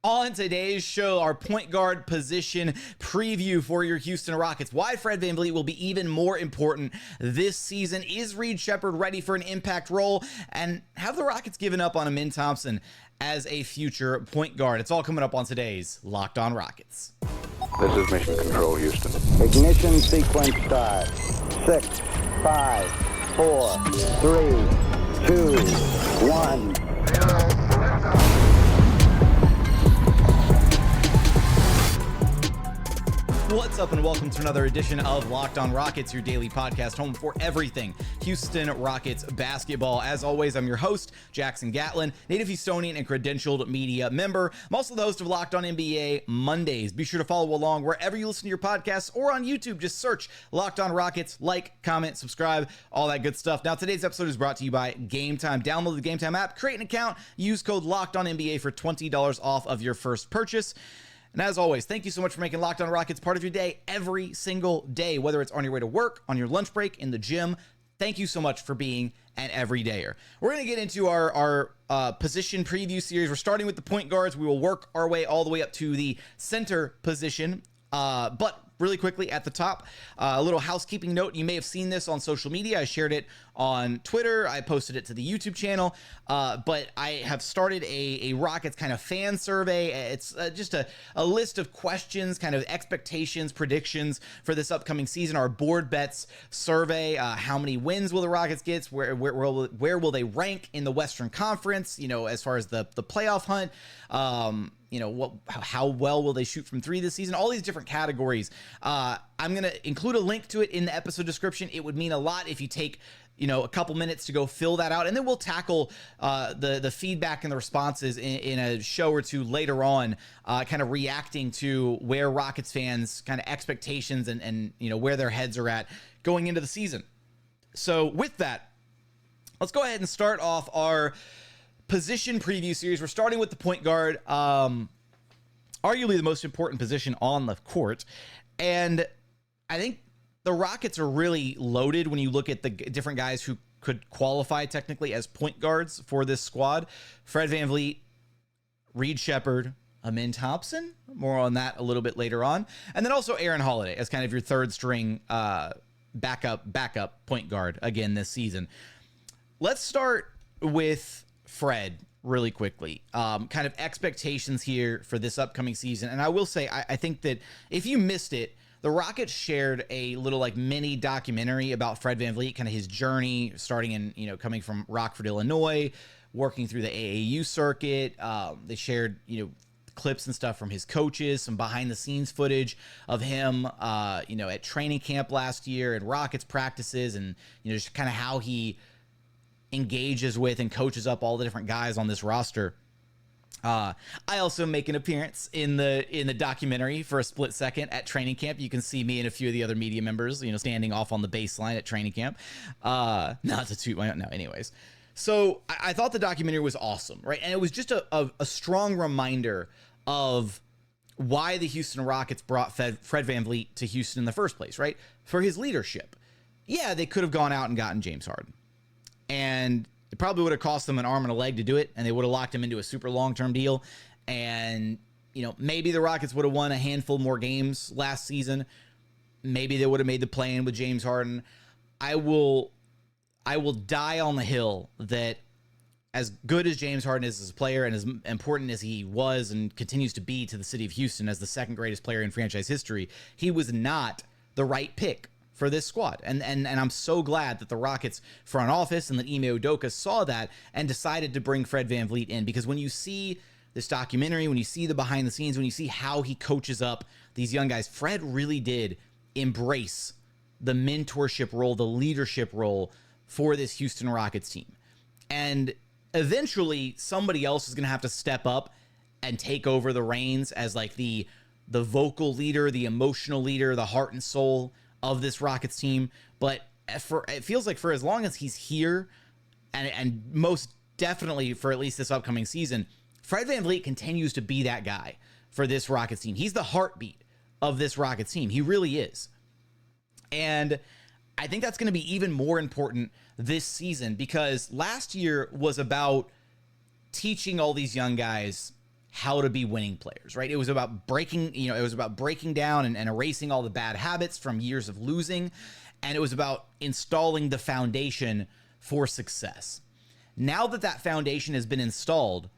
On today's show, our point guard position preview for your Houston Rockets. Why Fred VanVleet will be even more important this season. Is Reed Sheppard ready for an impact role? And have the Rockets given up on Amin Thompson as a future point guard? It's all coming up on today's Locked On Rockets. This is Mission Control, Houston. Ignition sequence start. 6, 5, 4, 3, 2, 1. What's up and welcome to another edition of Locked On Rockets, your daily podcast home for everything Houston Rockets basketball. As always, I'm your host, Jackson Gatlin, native Houstonian and credentialed media member. I'm also the host of Locked On NBA Mondays. Be sure to follow along wherever you listen to your podcasts or on YouTube. Just search Locked On Rockets, like, comment, subscribe, all that good stuff. Now, today's episode is brought to you by Game Time. Download the Game Time app, create an account, use code Locked On NBA for $20 off of your first purchase. And as always, thank you so much for making Locked On Rockets part of your day every single day, whether it's on your way to work, on your lunch break, in the gym. Thank you so much for being an everydayer. We're going to get into our position preview series. We're starting with the point guards. We will work our way all the way up to the center position. But really quickly at the top, a little housekeeping note. You may have seen this on social media. I shared it on Twitter. I posted it to the YouTube channel. But I have started a Rockets kind of fan survey. It's just a list of questions, kind of expectations, predictions for this upcoming season. Our board bets survey. How many wins will the Rockets get? Where will they rank in the Western Conference? You know, as far as the playoff hunt. You know, how well will they shoot from three this season? All these different categories. I'm going to include a link to it in the episode description. It would mean a lot if you take, you know, a couple minutes to go fill that out. And then we'll tackle the feedback and the responses in a show or two later on, kind of reacting to where Rockets fans kind of expectations and, you know, where their heads are at going into the season. So with that, let's go ahead and start off our position preview series. We're starting with the point guard, arguably the most important position on the court. And I think the Rockets are really loaded when you look at the different guys who could qualify technically as point guards for this squad. Fred VanVleet, Reed Sheppard, Amen Thompson, more on that a little bit later on. And then also Aaron Holiday as kind of your third string backup point guard again this season. Let's start with Fred really quickly. Kind of expectations here for this upcoming season. And I will say, I think that if you missed it, the Rockets shared a little like mini documentary about Fred VanVleet, kind of his journey starting in, you know, coming from Rockford, Illinois, working through the AAU circuit. They shared, you know, clips and stuff from his coaches, some behind the scenes footage of him, you know, at training camp last year and Rockets practices, and, you know, just kind of how he engages with and coaches up all the different guys on this roster. I also make an appearance in the documentary for a split second at training camp. You can see me and a few of the other media members, you know, standing off on the baseline at training camp. Not to toot my own, no, anyways. So I thought the documentary was awesome, right? And it was just a strong reminder of why the Houston Rockets brought Fred VanVleet to Houston in the first place, right? For his leadership. Yeah, they could have gone out and gotten James Harden. And it probably would have cost them an arm and a leg to do it, and they would have locked him into a super long-term deal. And, you know, maybe the Rockets would have won a handful more games last season. Maybe they would have made the play-in with James Harden. I will die on the hill that as good as James Harden is as a player and as important as he was and continues to be to the city of Houston as the second greatest player in franchise history, he was not the right pick for this squad. And I'm so glad that the Rockets front office and that Ime Udoka saw that and decided to bring Fred VanVleet in, because when you see this documentary, when you see the behind the scenes, when you see how he coaches up these young guys, Fred really did embrace the mentorship role, the leadership role for this Houston Rockets team. And eventually somebody else is going to have to step up and take over the reins as like the vocal leader, the emotional leader, the heart and soul of this Rockets team. But it feels like for as long as he's here, and most definitely for at least this upcoming season, Fred VanVleet continues to be that guy for this Rockets team. He's the heartbeat of this Rockets team. He really is. And I think that's going to be even more important this season, because last year was about teaching all these young guys how to be winning players, right? It was about breaking down and erasing all the bad habits from years of losing. And it was about installing the foundation for success. Now that that foundation has been installed,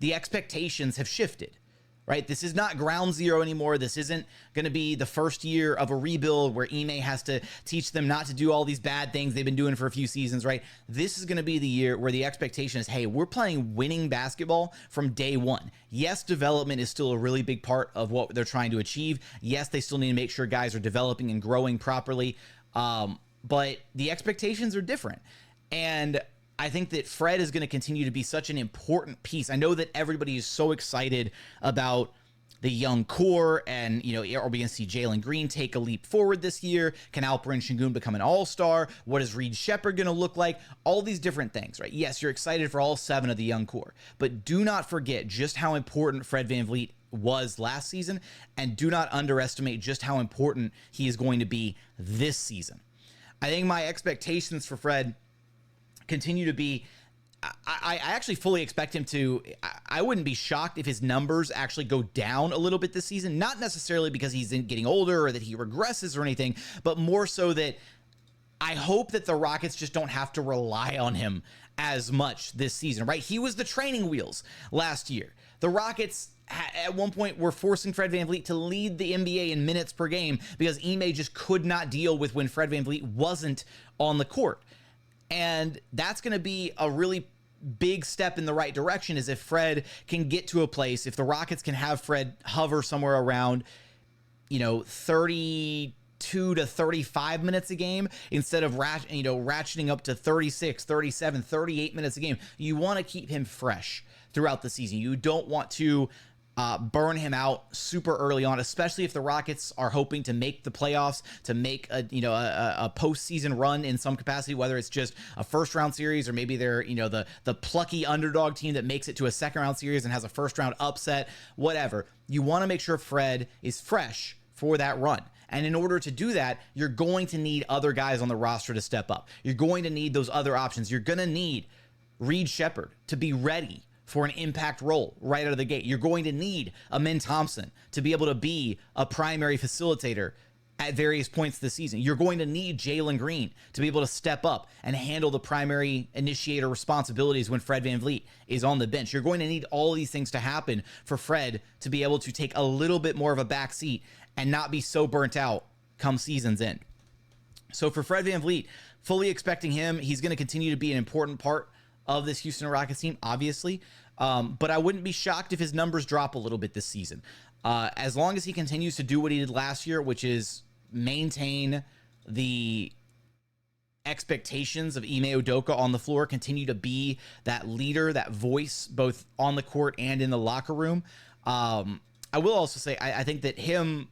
the expectations have shifted, right? This is not ground zero anymore. This isn't going to be the first year of a rebuild where Ime has to teach them not to do all these bad things they've been doing for a few seasons, right? This is going to be the year where the expectation is, hey, we're playing winning basketball from day one. Yes, development is still a really big part of what they're trying to achieve. Yes, they still need to make sure guys are developing and growing properly. But the expectations are different. And I think that Fred is going to continue to be such an important piece. I know that everybody is so excited about the young core, and, are we going to see Jalen Green take a leap forward this year? Can Alperen Sengun become an all-star? What is Reed Sheppard going to look like? All these different things, right? Yes, you're excited for all 7 of the young core, but do not forget just how important Fred VanVleet was last season, and do not underestimate just how important he is going to be this season. I think my expectations for Fred continue to be, I actually fully expect him to, I wouldn't be shocked if his numbers actually go down a little bit this season, not necessarily because he's getting older or that he regresses or anything, but more so that I hope that the Rockets just don't have to rely on him as much this season, right? He was the training wheels last year. The Rockets at one point were forcing Fred VanVleet to lead the NBA in minutes per game because Ime just could not deal with when Fred VanVleet wasn't on the court. And that's going to be a really big step in the right direction, is if Fred can get to a place, if the Rockets can have Fred hover somewhere around, 32 to 35 minutes a game instead of ratcheting up to 36, 37, 38 minutes a game. You want to keep him fresh throughout the season. You don't want to burn him out super early on, especially if the Rockets are hoping to make the playoffs, to make a postseason run in some capacity, whether it's just a first round series or maybe they're the plucky underdog team that makes it to a second round series and has a first round upset, whatever. You want to make sure Fred is fresh for that run. And in order to do that, you're going to need other guys on the roster to step up. You're going to need those other options. You're going to need Reed Sheppard to be ready for an impact role right out of the gate. You're going to need Amen Thompson to be able to be a primary facilitator at various points this season. You're going to need Jalen Green to be able to step up and handle the primary initiator responsibilities when Fred VanVleet is on the bench. You're going to need all these things to happen for Fred to be able to take a little bit more of a back seat and not be so burnt out come season's end. So for Fred VanVleet, fully expecting him, he's going to continue to be an important part of this Houston Rockets team, obviously. But I wouldn't be shocked if his numbers drop a little bit this season. As long as he continues to do what he did last year, which is maintain the expectations of Ime Udoka on the floor, continue to be that leader, that voice, both on the court and in the locker room. I will also say, I think that him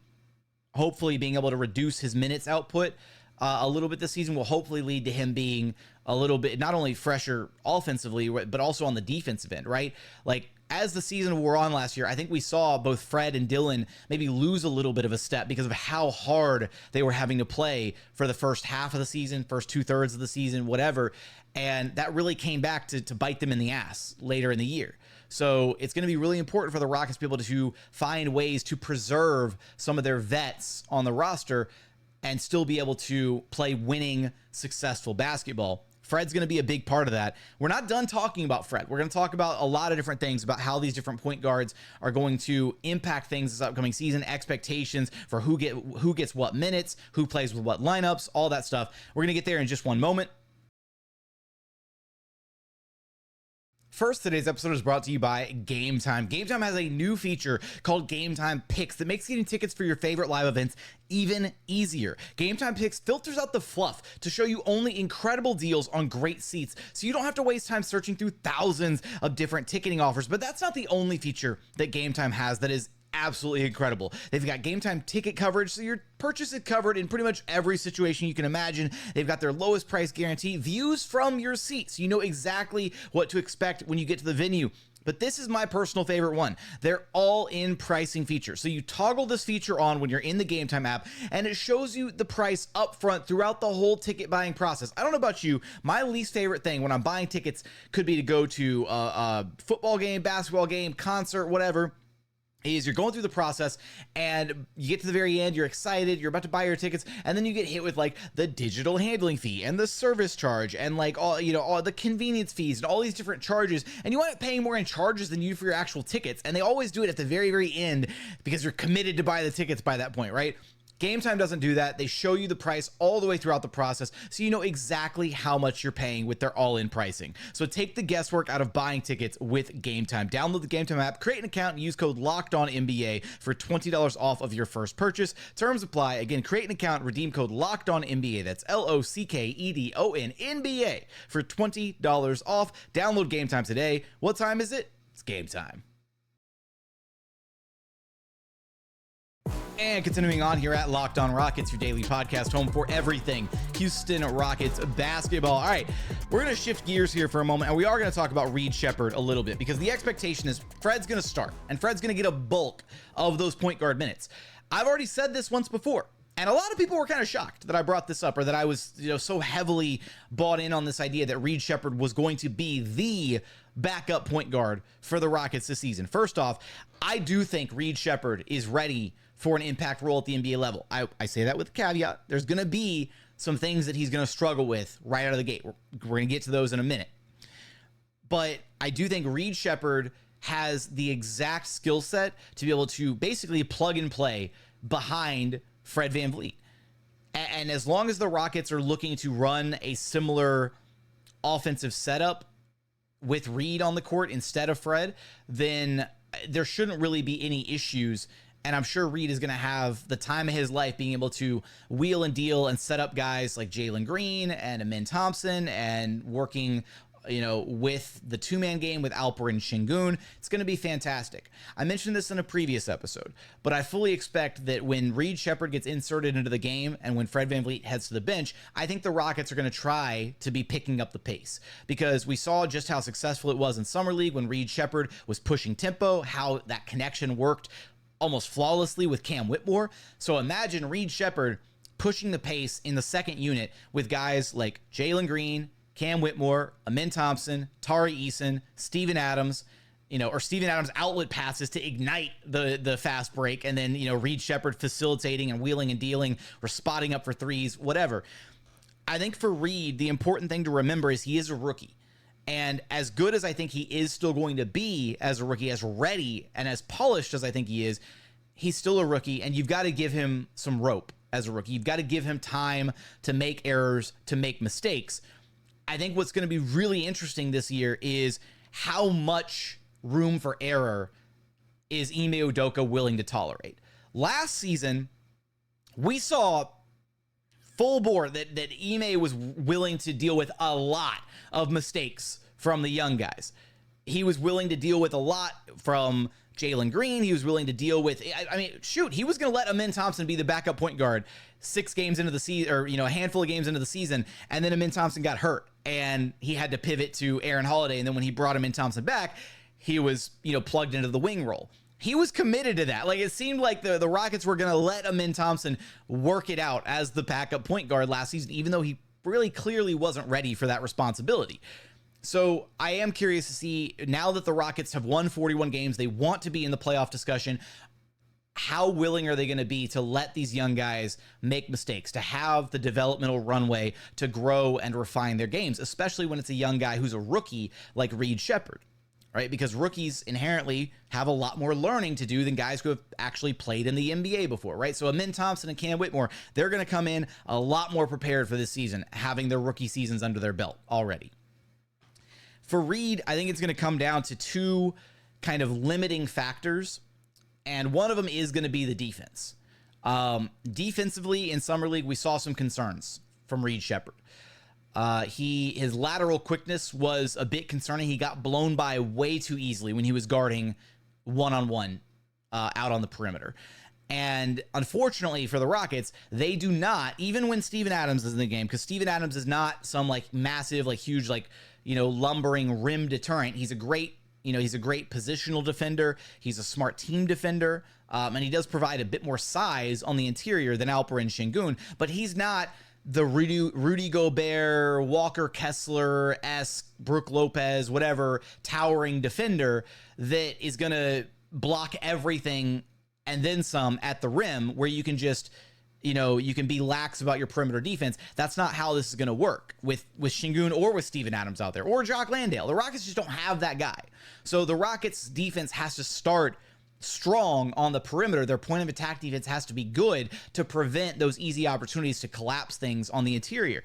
hopefully being able to reduce his minutes output a little bit this season will hopefully lead to him being a little bit not only fresher offensively, but also on the defensive end, right? Like, as the season wore on last year, I think we saw both Fred and Dillon maybe lose a little bit of a step because of how hard they were having to play for the first half of the season, first 2/3 of the season, whatever. And that really came back to bite them in the ass later in the year. So it's going to be really important for the Rockets to be able to find ways to preserve some of their vets on the roster and still be able to play winning, successful basketball. Fred's going to be a big part of that. We're not done talking about Fred. We're going to talk about a lot of different things about how these different point guards are going to impact things this upcoming season, expectations for who gets what minutes, who plays with what lineups, all that stuff. We're going to get there in just one moment. First, today's episode is brought to you by Game Time. Game Time has a new feature called Game Time Picks that makes getting tickets for your favorite live events even easier. Game Time Picks filters out the fluff to show you only incredible deals on great seats, so you don't have to waste time searching through thousands of different ticketing offers. But that's not the only feature that Game Time has that is absolutely incredible. They've got Game Time ticket coverage, so your purchase is covered in pretty much every situation you can imagine. They've got their lowest price guarantee, views from your seat, so you know exactly what to expect when you get to the venue. But this is my personal favorite one. They're all-in pricing feature. So you toggle this feature on when you're in the Game Time app, and it shows you the price up front throughout the whole ticket buying process. I don't know about you, my least favorite thing when I'm buying tickets could be to go to a football game, basketball game, concert, whatever, is you're going through the process and you get to the very end, you're excited, you're about to buy your tickets, and then you get hit with like the digital handling fee and the service charge and like all the convenience fees and all these different charges, and you end up paying more in charges than you for your actual tickets. And they always do it at the very, very end because you're committed to buy the tickets by that point, right? Game Time doesn't do that. They show you the price all the way throughout the process, so you know exactly how much you're paying with their all-in pricing. So take the guesswork out of buying tickets with Game Time. Download the Game Time app, create an account, and use code LOCKEDONNBA for $20 off of your first purchase. Terms apply. Again, create an account, redeem code LOCKEDONNBA. That's LOCKEDON NBA for $20 off. Download Game Time today. What time is it? It's game time. And continuing on here at Locked On Rockets, your daily podcast, home for everything Houston Rockets basketball. All right, we're going to shift gears here for a moment, and we are going to talk about Reed Sheppard a little bit, because the expectation is Fred's going to start, and Fred's going to get a bulk of those point guard minutes. I've already said this once before, and a lot of people were kind of shocked that I brought this up, or that I was so heavily bought in on this idea that Reed Sheppard was going to be the backup point guard for the Rockets this season. First off, I do think Reed Sheppard is ready for an impact role at the NBA level. I say that with a caveat. There's going to be some things that he's going to struggle with right out of the gate. We're going to get to those in a minute. But I do think Reed Sheppard has the exact skill set to be able to basically plug and play behind Fred VanVleet. And as long as the Rockets are looking to run a similar offensive setup with Reed on the court instead of Fred, then there shouldn't really be any issues. And I'm sure Reed is going to have the time of his life being able to wheel and deal and set up guys like Jalen Green and Amen Thompson, and working, with the two-man game with Alperen and Sengun. It's going to be fantastic. I mentioned this in a previous episode, but I fully expect that when Reed Sheppard gets inserted into the game and when Fred VanVleet heads to the bench, I think the Rockets are going to try to be picking up the pace, because we saw just how successful it was in Summer League when Reed Sheppard was pushing tempo, how that connection worked almost flawlessly with Cam Whitmore. So imagine Reed Sheppard pushing the pace in the second unit with guys like Jalen Green, Cam Whitmore, Amin Thompson, Tari, Eason, Steven Adams, or Steven Adams outlet passes to ignite the fast break, and then, Reed Sheppard facilitating and wheeling and dealing, or spotting up for threes, whatever. I think for Reed, the important thing to remember is he is a rookie. And as good as I think he is still going to be as a rookie, as ready and as polished as I think he is, he's still a rookie, and you've got to give him some rope as a rookie. You've got to give him time to make errors, to make mistakes. I think what's going to be really interesting this year is how much room for error is Ime Udoka willing to tolerate. Last season, we saw full bore that Ime was willing to deal with a lot of mistakes from the young guys. He was willing to deal with a lot from Jalen Green. He was willing to deal with, he was going to let Amin Thompson be the backup point guard 6 games into the season, or, a handful of games into the season. And then Amin Thompson got hurt and he had to pivot to Aaron Holiday. And then when he brought Amin Thompson back, he was, plugged into the wing role. He was committed to that. Like, it seemed like the Rockets were going to let Amin Thompson work it out as the backup point guard last season, even though he really clearly wasn't ready for that responsibility. So I am curious to see, now that the Rockets have won 41 games, they want to be in the playoff discussion, how willing are they going to be to let these young guys make mistakes, to have the developmental runway to grow and refine their games, especially when it's a young guy who's a rookie like Reed Sheppard, right? Because rookies inherently have a lot more learning to do than guys who have actually played in the NBA before, right? So Amin Thompson and Cam Whitmore, they're going to come in a lot more prepared for this season, having their rookie seasons under their belt already. For Reed, I think it's going to come down to 2 kind of limiting factors, and one of them is going to be the defense. Defensively in Summer League, we saw some concerns from Reed Sheppard. His lateral quickness was a bit concerning. He got blown by way too easily when he was guarding one-on-one out on the perimeter. And unfortunately for the Rockets, they do not, even when Steven Adams is in the game, because Steven Adams is not some massive, huge, lumbering rim deterrent. He's a great positional defender. He's a smart team defender. And he does provide a bit more size on the interior than Alperen and Sengun, but he's not the Rudy Gobert, Walker Kessler-esque, Brook Lopez, whatever, towering defender that is going to block everything and then some at the rim where you can just, you can be lax about your perimeter defense. That's not how this is going to work with Sengun or with Steven Adams out there or Jock Landale. The Rockets just don't have that guy. So the Rockets defense has to start strong on the perimeter. Their point of attack defense has to be good to prevent those easy opportunities to collapse things on the interior.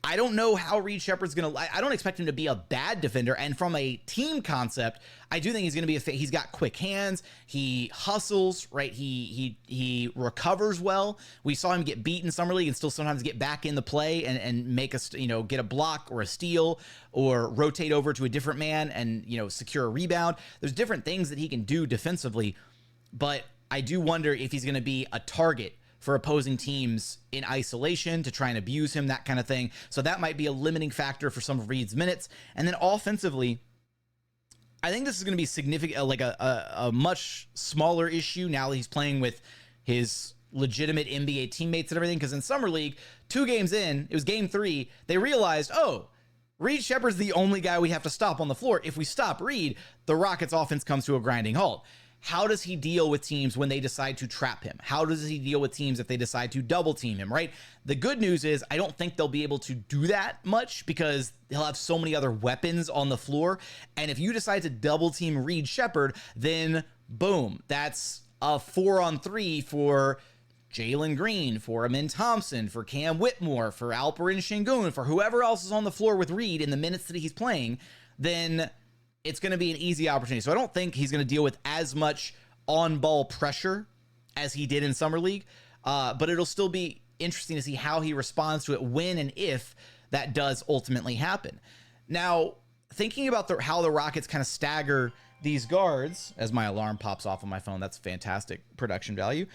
I don't know how Reed Sheppard's going to, I don't expect him to be a bad defender. And from a team concept, I do think he's going to be he's got quick hands. He hustles, right? He recovers well. We saw him get beat in Summer League and still sometimes get back in the play and make us, get a block or a steal or rotate over to a different man and, secure a rebound. There's different things that he can do defensively, but I do wonder if he's going to be a target for opposing teams in isolation to try and abuse him, that kind of thing. So that might be a limiting factor for some of Reed's minutes. And then offensively, I think this is going to be significant, like a much smaller issue now that he's playing with his legitimate NBA teammates and everything. Because in Summer League, 2 games in, it was game 3, they realized, Reed Sheppard's the only guy we have to stop on the floor. If we stop Reed, the Rockets offense comes to a grinding halt. How does he deal with teams when they decide to trap him? How does he deal with teams if they decide to double team him, right? The good news is I don't think they'll be able to do that much because he'll have so many other weapons on the floor. And if you decide to double team Reed Sheppard, then boom, that's a 4-on-3 for Jalen Green, for Amin Thompson, for Cam Whitmore, for Alperen Sengun, for whoever else is on the floor with Reed in the minutes that he's playing, then it's going to be an easy opportunity. So I don't think he's going to deal with as much on-ball pressure as he did in Summer League, but it'll still be interesting to see how he responds to it when and if that does ultimately happen. Now, thinking about how the Rockets kind of stagger these guards, as my alarm pops off on my phone, that's fantastic production value.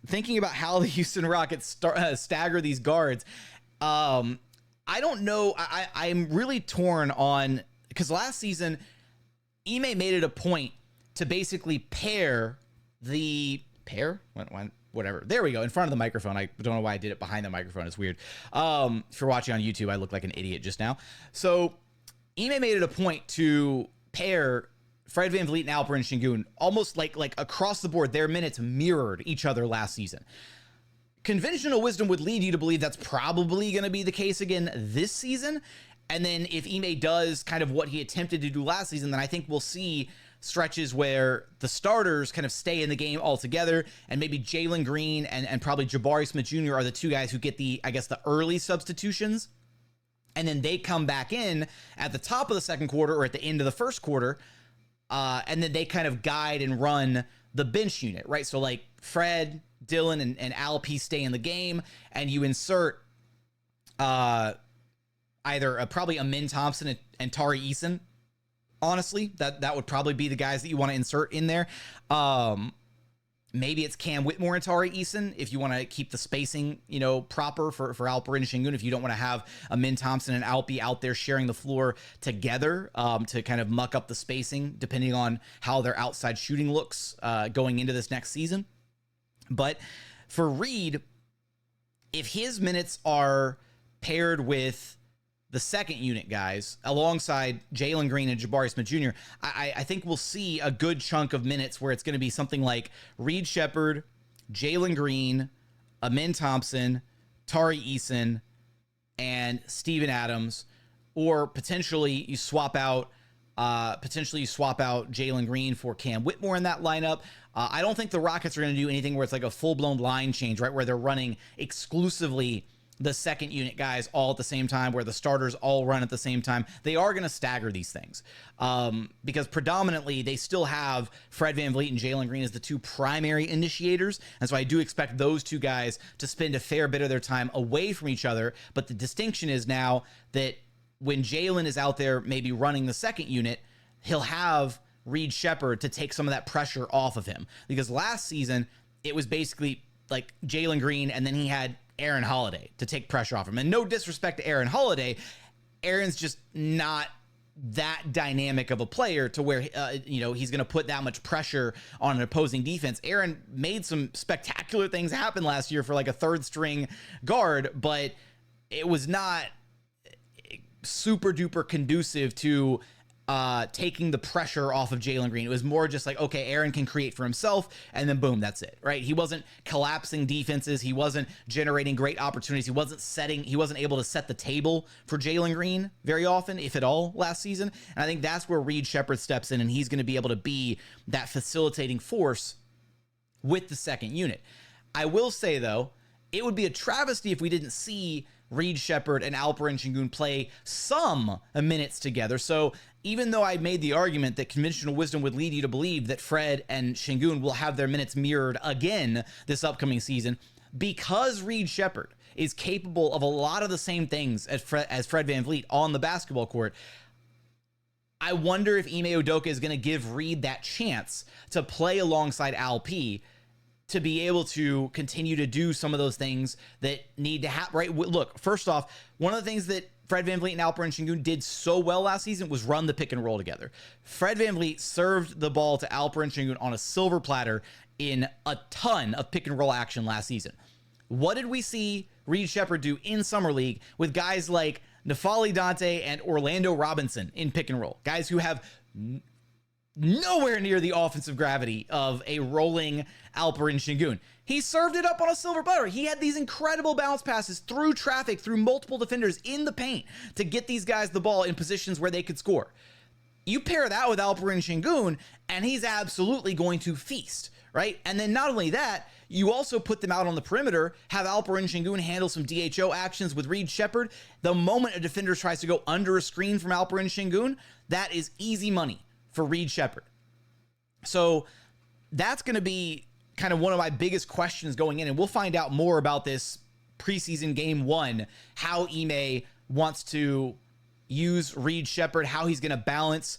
Thinking about how the Houston Rockets stagger these guards, I don't know. I'm really torn on, because last season, Ime made it a point to basically pair. Whatever. There we go. In front of the microphone. I don't know why I did it behind the microphone. It's weird. If you're watching on YouTube, I look like an idiot just now. So Ime made it a point to pair Fred VanVleet and Alperen Sengun almost like across the board. Their minutes mirrored each other last season. Conventional wisdom would lead you to believe that's probably going to be the case again this season. And then if Ime does kind of what he attempted to do last season, then I think we'll see stretches where the starters kind of stay in the game altogether, and maybe Jalen Green and probably Jabari Smith Jr. are the 2 guys who get the early substitutions. And then they come back in at the top of the second quarter or at the end of the first quarter, and then they kind of guide and run the bench unit, right? So like Fred, Dillon, and Alp stay in the game, and you insert either probably Amen Thompson and Tari Eason. Honestly, that would probably be the guys that you want to insert in there. Maybe it's Cam Whitmore and Tari Eason if you want to keep the spacing, proper for Alperen and Sengun. If you don't want to have Amin Thompson and Alpi out there sharing the floor together to kind of muck up the spacing, depending on how their outside shooting looks going into this next season. But for Reed, if his minutes are paired with the second unit guys alongside Jalen Green and Jabari Smith Jr., I think we'll see a good chunk of minutes where it's going to be something like Reed Sheppard, Jalen Green, Amin Thompson, Tari Eason, and Steven Adams, or potentially you swap out Jalen Green for Cam Whitmore in that lineup. I don't think the Rockets are going to do anything where it's like a full-blown line change, right, where they're running exclusively the second unit guys all at the same time, where the starters all run at the same time. They are going to stagger these things because predominantly they still have Fred VanVleet and Jalen Green as the 2 primary initiators. And so I do expect those 2 guys to spend a fair bit of their time away from each other. But the distinction is now that when Jalen is out there maybe running the second unit, he'll have Reed Sheppard to take some of that pressure off of him. Because last season, it was basically like Jalen Green, and then he had Aaron Holiday to take pressure off him. And no disrespect to Aaron Holiday, Aaron's just not that dynamic of a player to where he's going to put that much pressure on an opposing defense. Aaron made some spectacular things happen last year for like a 3rd string guard, but it was not super duper conducive to taking the pressure off of Jalen Green. It was more just like, okay, Aaron can create for himself, and then boom, that's it, right? He wasn't collapsing defenses. He wasn't generating great opportunities. He wasn't able to set the table for Jalen Green very often, if at all, last season. And I think that's where Reed Sheppard steps in, and he's going to be able to be that facilitating force with the second unit. I will say, though, it would be a travesty if we didn't see Reed Sheppard and Alperen Sengun play some minutes together. So even though I made the argument that conventional wisdom would lead you to believe that Fred and Sengun will have their minutes mirrored again this upcoming season, because Reed Sheppard is capable of a lot of the same things as Fred VanVleet on the basketball court, I wonder if Ime Udoka is going to give Reed that chance to play alongside Al P to be able to continue to do some of those things that need to happen, right? Look, first off, one of the things that Fred VanVleet and Alperen Sengun did so well last season was run the pick and roll together. Fred VanVleet served the ball to Alperen Sengun on a silver platter in a ton of pick and roll action last season. What did we see Reed Sheppard do in Summer League with guys like N'Faly Dante and Orlando Robinson in pick and roll? Guys who have nowhere near the offensive gravity of a rolling Alperen Sengun. He served it up on a silver platter. He had these incredible bounce passes through traffic, through multiple defenders in the paint to get these guys the ball in positions where they could score. You pair that with Alperen Sengun, and he's absolutely going to feast, right? And then not only that, you also put them out on the perimeter, have Alperen Sengun handle some DHO actions with Reed Sheppard. The moment a defender tries to go under a screen from Alperen Sengun, that is easy money for Reed Sheppard. So that's going to be kind of one of my biggest questions going in, and we'll find out more about this preseason game one, how Ime wants to use Reed Sheppard, how he's going to balance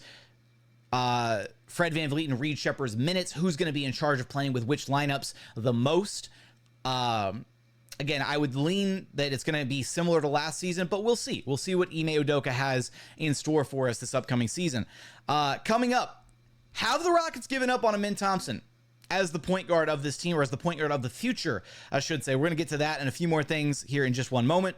Fred VanVleet and Reed Sheppard's minutes, who's going to be in charge of playing with which lineups the most. Again, I would lean that it's going to be similar to last season, but we'll see. We'll see what Ime Udoka has in store for us this upcoming season. Coming up, have the Rockets given up on Amin Thompson as the point guard of this team, or as the point guard of the future, I should say? We're going to get to that and a few more things here in just one moment.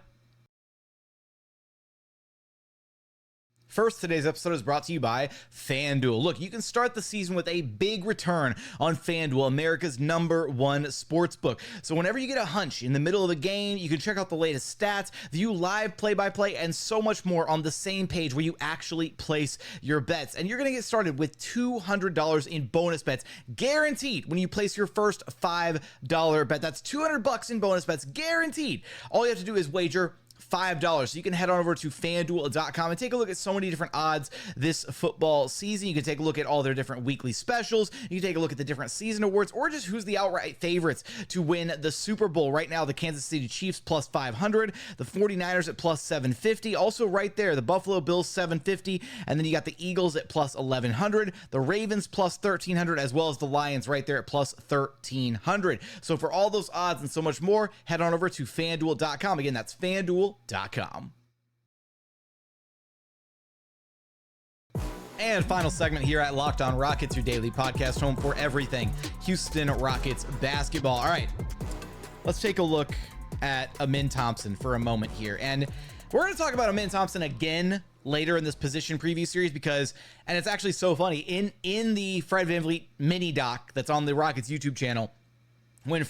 First, today's episode is brought to you by FanDuel. Look, you can start the season with a big return on FanDuel, America's #1 sportsbook. So whenever you get a hunch in the middle of the game, you can check out the latest stats, view live play-by-play, and so much more on the same page where you actually place your bets. And you're going to get started with $200 in bonus bets, guaranteed when you place your first $5 bet. That's $200 in bonus bets, guaranteed. All you have to do is wager $5. So you can head on over to FanDuel.com and take a look at so many different odds this football season. You can take a look at all their different weekly specials. You can take a look at the different season awards, or just who's the outright favorites to win the Super Bowl. Right now, the Kansas City Chiefs plus 500, the 49ers at plus 750. Also right there, the Buffalo Bills 750, and then you got the Eagles at plus 1100, the Ravens plus 1300, as well as the Lions right there at plus 1300. So for all those odds and so much more, head on over to FanDuel.com. Again, that's FanDuel.com. And final segment here at Locked On Rockets, your daily podcast home for everything Houston Rockets basketball. All right, let's take a look at Amin Thompson for a moment here. And we're going to talk about Amin Thompson again later in this position preview series because, and it's actually so funny, in the Fred VanVleet mini doc that's on the Rockets YouTube channel, when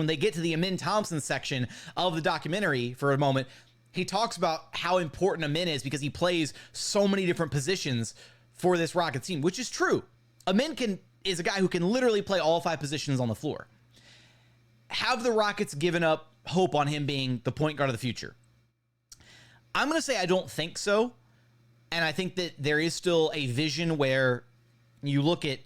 they get to the Amin Thompson section of the documentary for a moment, he talks about how important Amin is because he plays so many different positions for this Rockets team, which is true. Amin is a guy who can literally play all 5 positions on the floor. Have the Rockets given up hope on him being the point guard of the future? I'm going to say I don't think so. And I think that there is still a vision where you look at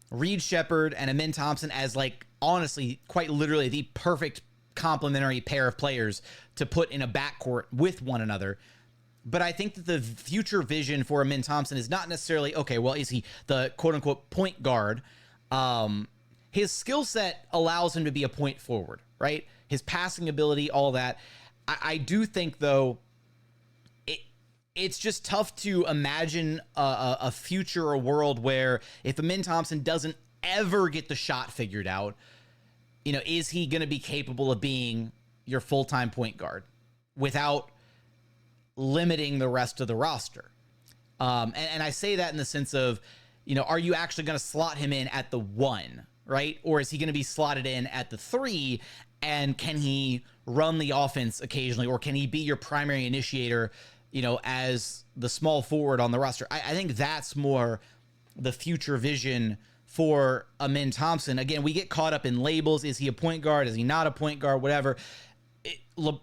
Reed Sheppard and Amin Thompson as, like, honestly, quite literally the perfect complementary pair of players to put in a backcourt with one another. But I think that the future vision for Amin Thompson is not necessarily, okay, well, is he the quote-unquote point guard? His skill set allows him to be a point forward, right? His passing ability, all that. I do think, though, it's just tough to imagine a future, a world where if Amin Thompson doesn't ever get the shot figured out, you know, is he going to be capable of being your full-time point guard without limiting the rest of the roster? And I say that in the sense of, are you actually going to slot him in at the 1, right? Or is he going to be slotted in at the 3? And can he run the offense occasionally? Or can he be your primary initiator, as the small forward on the roster? I think that's more the future vision for Amin Thompson. Again, we get caught up in labels. Is he a point guard? Is he not a point guard? Whatever.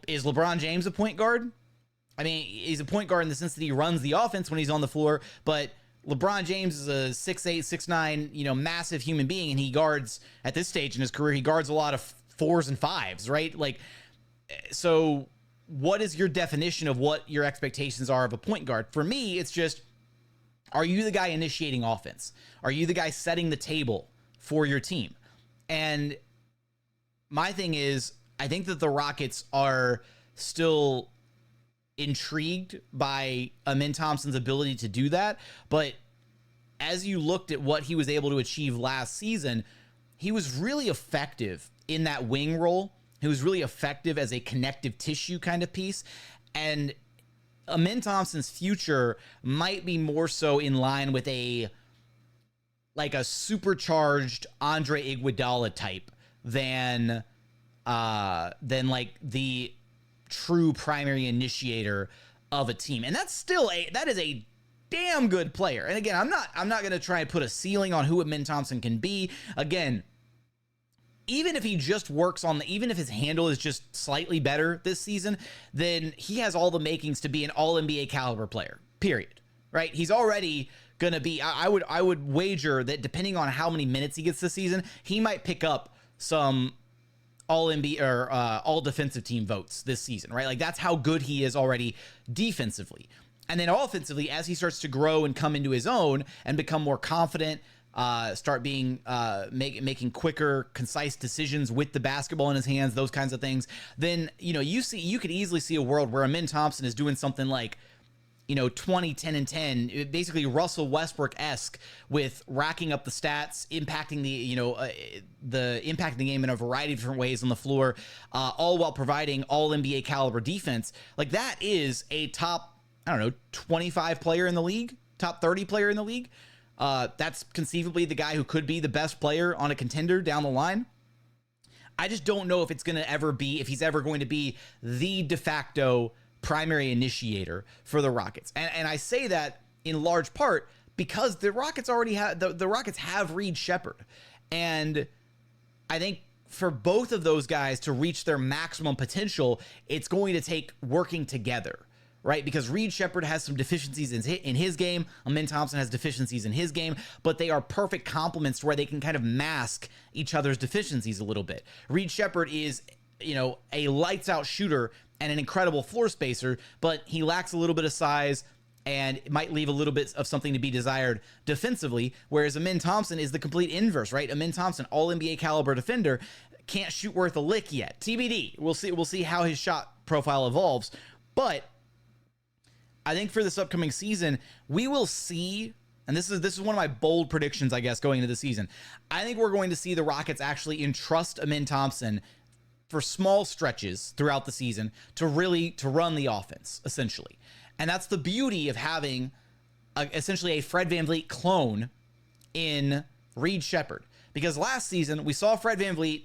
Is LeBron James a point guard? I mean, he's a point guard in the sense that he runs the offense when he's on the floor, but LeBron James is a 6'8", 6'9", massive human being, and he guards, at this stage in his career, he guards a lot of 4s and 5s, right? So what is your definition of what your expectations are of a point guard? For me, it's just, are you the guy initiating offense? Are you the guy setting the table for your team? And my thing is, I think that the Rockets are still intrigued by Amin Thompson's ability to do that. But as you looked at what he was able to achieve last season, he was really effective in that wing role. He was really effective as a connective tissue kind of piece. And Amin Thompson's future might be more so in line with a supercharged Andre Iguodala type than the true primary initiator of a team. And that is a damn good player. And again, I'm not going to try and put a ceiling on who Amin Thompson can be. Again, even if he just works on even if his handle is just slightly better this season, then he has all the makings to be an all-NBA caliber player, period. Right? He's already going to be, I would wager that depending on how many minutes he gets this season, he might pick up some all-NBA or all defensive team votes this season, right? That's how good he is already defensively. And then offensively, as he starts to grow and come into his own and become more confident, start being making quicker, concise decisions with the basketball in his hands, those kinds of things, then you could easily see a world where Amin Thompson is doing something like 20, 10, and 10, basically Russell Westbrook-esque, with racking up the stats, impacting impacting the game in a variety of different ways on the floor, all while providing all NBA caliber defense. That is a top, 25 player in the league, top 30 player in the league. That's conceivably the guy who could be the best player on a contender down the line. I just don't know if he's ever going to be the de facto primary initiator for the Rockets. And I say that in large part because the Rockets already have, the Rockets have Reed Sheppard. And I think for both of those guys to reach their maximum potential, it's going to take working together, right? Because Reed Sheppard has some deficiencies in his game. Amin Thompson has deficiencies in his game, but they are perfect complements to where they can kind of mask each other's deficiencies a little bit. Reed Sheppard is, a lights out shooter and an incredible floor spacer, but he lacks a little bit of size and it might leave a little bit of something to be desired defensively, whereas Amin Thompson is the complete inverse, right? Amin Thompson, all NBA caliber defender, can't shoot worth a lick yet. TBD. We'll see how his shot profile evolves, but I think for this upcoming season, we will see, and this is one of my bold predictions, I guess, going into the season. I think we're going to see the Rockets actually entrust Amin Thompson for small stretches throughout the season to run the offense, essentially. And that's the beauty of having essentially a Fred VanVleet clone in Reed Sheppard. Because last season, we saw Fred VanVleet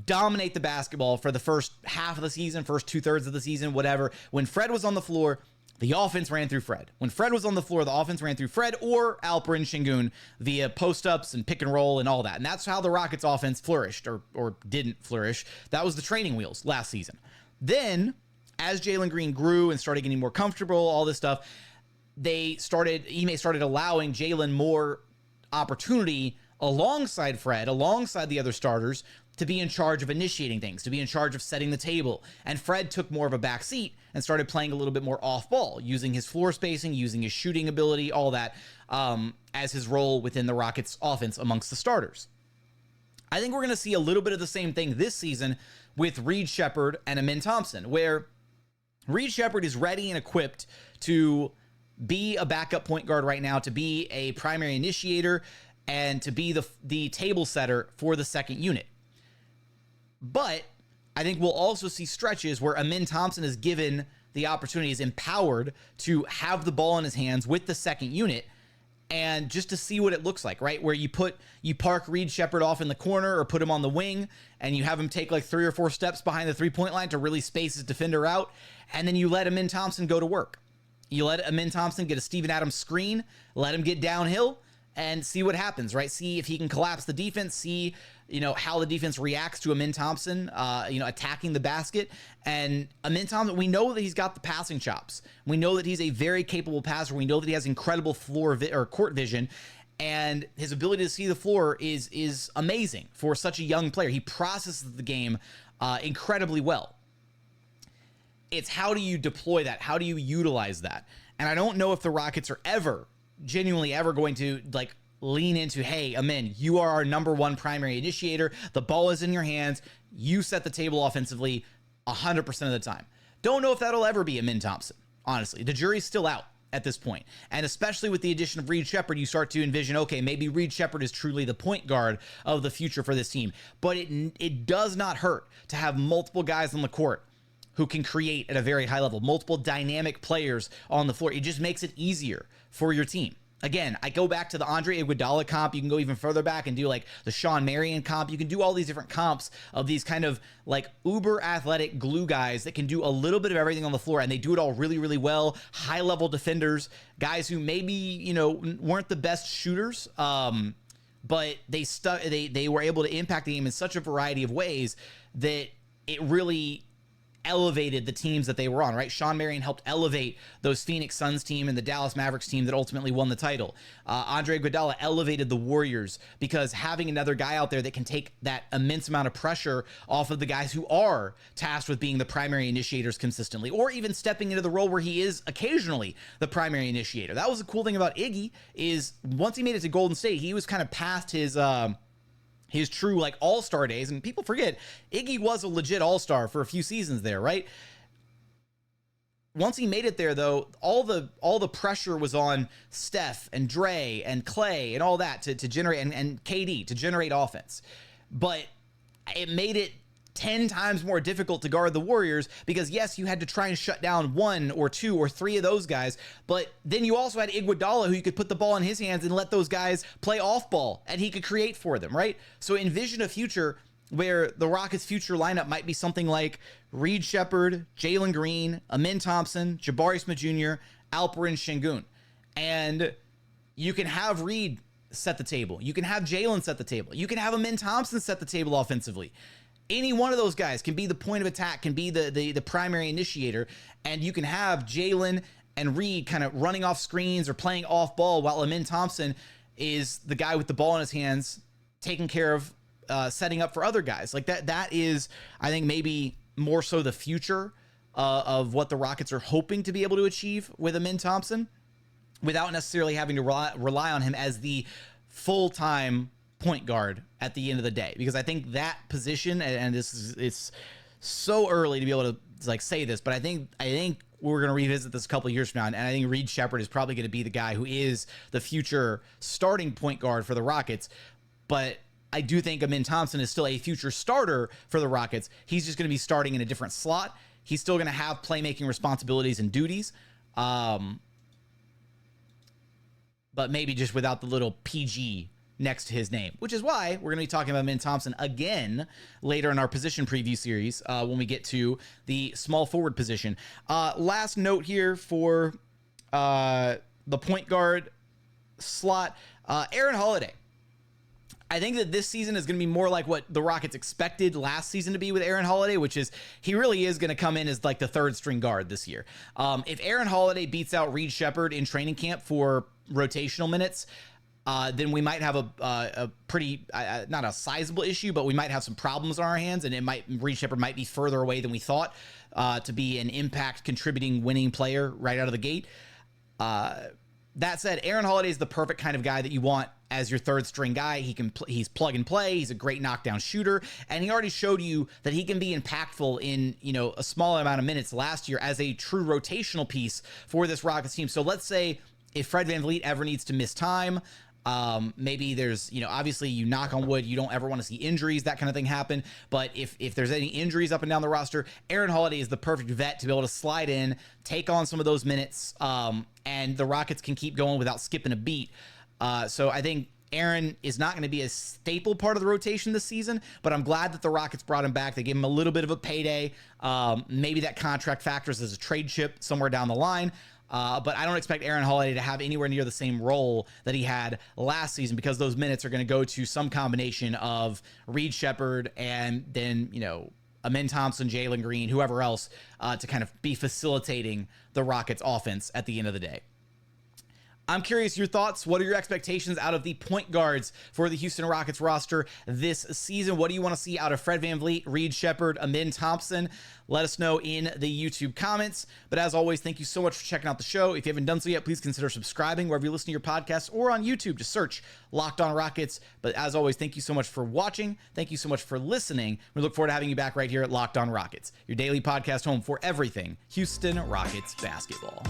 dominate the basketball for the first half of the season, first 2/3 of the season, whatever. When Fred was on the floor, the offense ran through Fred. When Fred was on the floor, the offense ran through Fred or Alperen Sengun via post-ups and pick and roll and all that. And that's how the Rockets offense flourished or didn't flourish. That was the training wheels last season. Then, as Jalen Green grew and started getting more comfortable, all this stuff, Ime started allowing Jalen more opportunity alongside Fred, alongside the other starters, to be in charge of initiating things, to be in charge of setting the table. And Fred took more of a back seat and started playing a little bit more off ball, using his floor spacing, using his shooting ability, all that, as his role within the Rockets offense amongst the starters. I think we're going to see a little bit of the same thing this season with Reed Sheppard and Amin Thompson, where Reed Sheppard is ready and equipped to be a backup point guard right now, to be a primary initiator, and to be the table setter for the second unit. But I think we'll also see stretches where Amin Thompson is given the opportunity, is empowered to have the ball in his hands with the second unit and just to see what it looks like, right? Where you park Reed Sheppard off in the corner or put him on the wing and you have him take like 3 or 4 steps behind the 3-point line to really space his defender out. And then you let Amin Thompson go to work. You let Amin Thompson get a Steven Adams screen, let him get downhill and see what happens, right? See if he can collapse the defense, see, how the defense reacts to Amin Thompson, attacking the basket. And Amin Thompson, we know that he's got the passing chops. We know that he's a very capable passer. We know that he has incredible court vision, and his ability to see the floor is amazing for such a young player. He processes the game incredibly well. It's how do you deploy that? How do you utilize that? And I don't know if the Rockets are genuinely ever going to lean into, hey, Amin, you are our number one primary initiator. The ball is in your hands. You set the table offensively 100% of the time. Don't know if that'll ever be Amin Thompson, honestly. The jury's still out at this point. And especially with the addition of Reed Sheppard, you start to envision, okay, maybe Reed Sheppard is truly the point guard of the future for this team. But it does not hurt to have multiple guys on the court who can create at a very high level, multiple dynamic players on the floor. It just makes it easier for your team. Again, I go back to the Andre Iguodala comp. You can go even further back and do the Sean Marion comp. You can do all these different comps of these kind of uber athletic glue guys that can do a little bit of everything on the floor, and they do it all really, really well. High level defenders, guys who maybe, weren't the best shooters, but they were able to impact the game in such a variety of ways that it really elevated the teams that they were on, right? Sean Marion helped elevate those Phoenix Suns team and the Dallas Mavericks team that ultimately won the title. Andre Iguodala elevated the Warriors because having another guy out there that can take that immense amount of pressure off of the guys who are tasked with being the primary initiators consistently, or even stepping into the role where he is occasionally the primary initiator. That was the cool thing about Iggy, is once he made it to Golden State, he was kind of past his true all-star days, and people forget Iggy was a legit all-star for a few seasons there, right? Once he made it there, though, all the pressure was on Steph and Dre and Clay and all that to generate, and KD to generate offense. But it made it 10 times more difficult to guard the Warriors because, yes, you had to try and shut down 1 or 2 or 3 of those guys, but then you also had Iguodala, who you could put the ball in his hands and let those guys play off ball, and he could create for them, right? So envision a future where the Rockets' future lineup might be something like Reed Sheppard, Jalen Green, Amin Thompson, Jabari Smith Jr., Alperen Sengun. And you can have Reed set the table. You can have Jalen set the table. You can have Amin Thompson set the table offensively. Any one of those guys can be the point of attack, can be the primary initiator, and you can have Jalen and Reed kind of running off screens or playing off ball while Amin Thompson is the guy with the ball in his hands, taking care of setting up for other guys. That is, I think, maybe more so the future of what the Rockets are hoping to be able to achieve with Amin Thompson, without necessarily having to rely on him as the full-time point guard at the end of the day. Because I think that position, and it's so early to be able to say this, but I think we're going to revisit this a couple of years from now, and I think Reed Sheppard is probably going to be the guy who is the future starting point guard for the Rockets. But I do think Amin Thompson is still a future starter for the Rockets. He's just going to be starting in a different slot. He's still going to have playmaking responsibilities and duties, but maybe just without the little PG next to his name, which is why we're going to be talking about Amin Thompson again later in our position preview series when we get to the small forward position. Last note here for the point guard slot, Aaron Holiday. I think that this season is going to be more like what the Rockets expected last season to be with Aaron Holiday, which is he really is going to come in as the third string guard this year. If Aaron Holiday beats out Reed Sheppard in training camp for rotational minutes, then we might have a pretty, not a sizable issue, but we might have some problems on our hands, and Reed Sheppard might be further away than we thought to be an impact contributing winning player right out of the gate. That said, Aaron Holiday is the perfect kind of guy that you want as your third string guy. He's plug and play. He's a great knockdown shooter, and he already showed you that he can be impactful in a small amount of minutes last year as a true rotational piece for this Rockets team. So let's say if Fred VanVleet ever needs to miss time, Maybe there's, obviously you knock on wood, you don't ever want to see injuries, that kind of thing happen. But if there's any injuries up and down the roster, Aaron Holiday is the perfect vet to be able to slide in, take on some of those minutes, and the Rockets can keep going without skipping a beat. So I think Aaron is not going to be a staple part of the rotation this season, but I'm glad that the Rockets brought him back. They gave him a little bit of a payday. Maybe that contract factors as a trade chip somewhere down the line. But I don't expect Aaron Holiday to have anywhere near the same role that he had last season, because those minutes are going to go to some combination of Reed Sheppard and then, Amen Thompson, Jalen Green, whoever else, to kind of be facilitating the Rockets offense at the end of the day. I'm curious your thoughts. What are your expectations out of the point guards for the Houston Rockets roster this season? What do you want to see out of Fred VanVleet, Reed Sheppard, Amin Thompson? Let us know in the YouTube comments. But as always, thank you so much for checking out the show. If you haven't done so yet, please consider subscribing wherever you listen to your podcasts, or on YouTube. Just search Locked On Rockets. But as always, thank you so much for watching. Thank you so much for listening. We look forward to having you back right here at Locked On Rockets, your daily podcast home for everything Houston Rockets basketball.